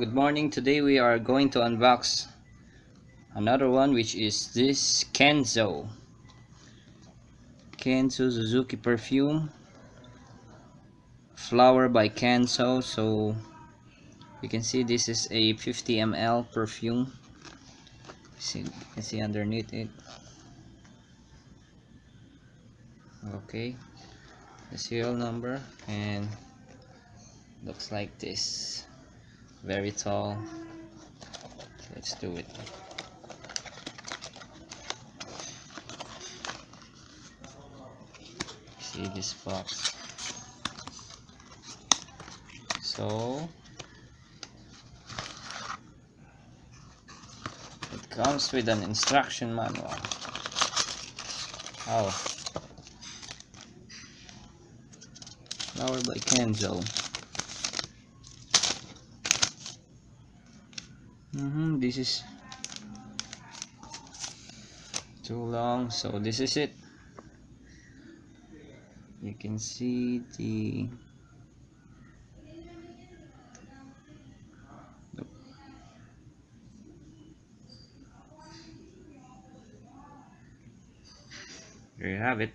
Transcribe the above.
good morning. Today we are going to unbox another one, which is this Kenzo Suzuki Perfume Flower by Kenzo. So you can see this is a 50 ml perfume. You can see underneath it. Okay, the serial number, and looks like this. Very tall. Let's do it. See this box. So it comes with an instruction manual. Oh, Flower by Kenzo. This is too long, so this is it. You can see the there you have it.